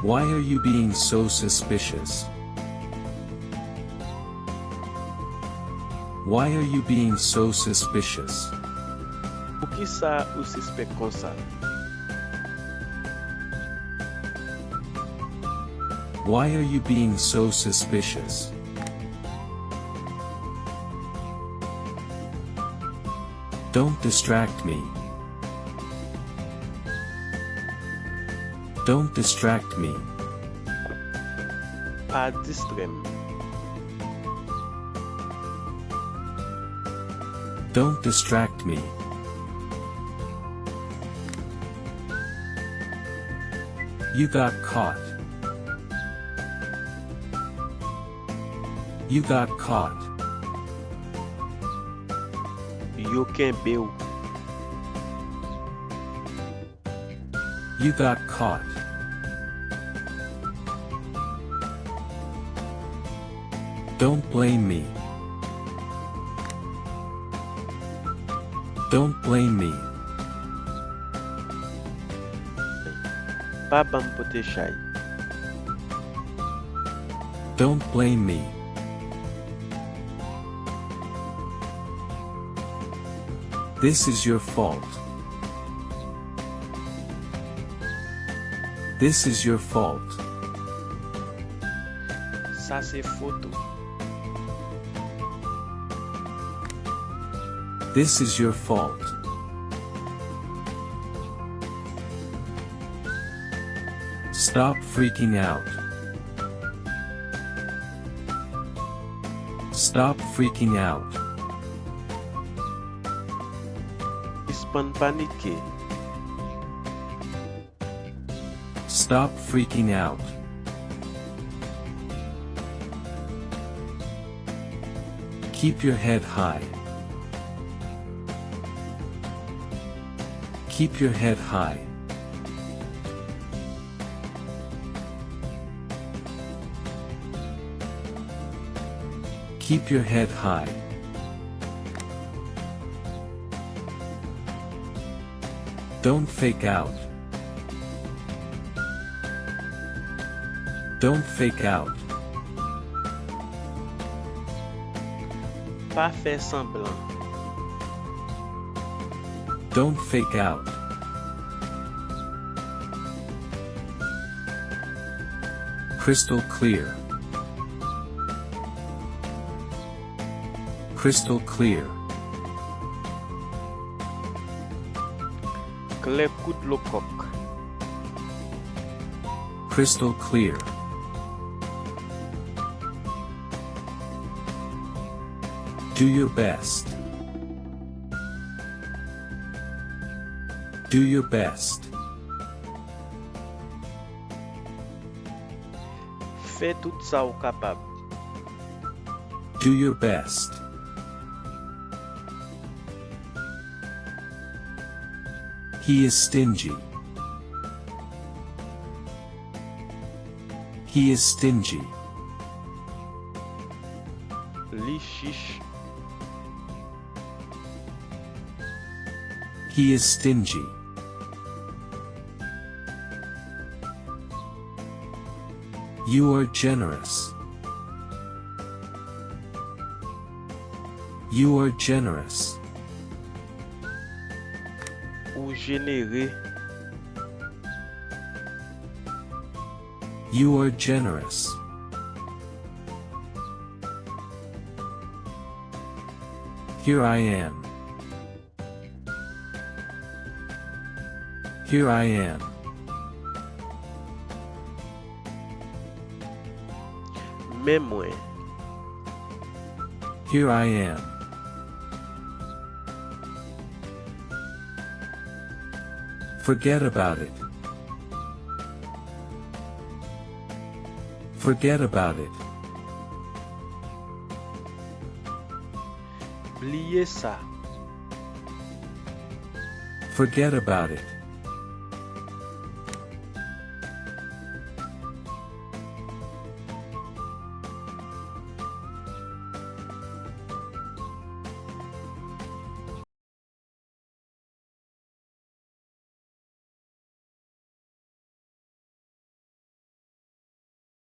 Why are you being so suspicious? Why are you being so suspicious? Por que ça ou suspect comme ça? Why are you being so suspicious? Don't distract me. Don't distract me. Pas distraire. Don't distract me. You got caught. You got caught. Yo kembe ou. You got caught. Don't blame me. Don't blame me. Pas bam pote chay. Don't blame me. This is your fault. This is your fault. Ça c'est photo. This is your fault. Stop freaking out. Stop freaking out. Ispan paniquer. Stop freaking out. Keep your head high. Keep your head high. Keep your head high. Don't fake out. Don't fake out. Pas faire semblant. Don't fake out. Crystal clear. Crystal clear. Clair coup de lo coq. Crystal clear. Do your best. Do your best. Fais tout ça ou capable. Do your best. He is stingy. He is stingy. Li chiche. He is stingy. You are generous. You are generous. Ou généré. You are generous. Here I am. Here I am. Même moi. Here I am. Forget about it. Forget about it. Oubliez ça. Forget about it.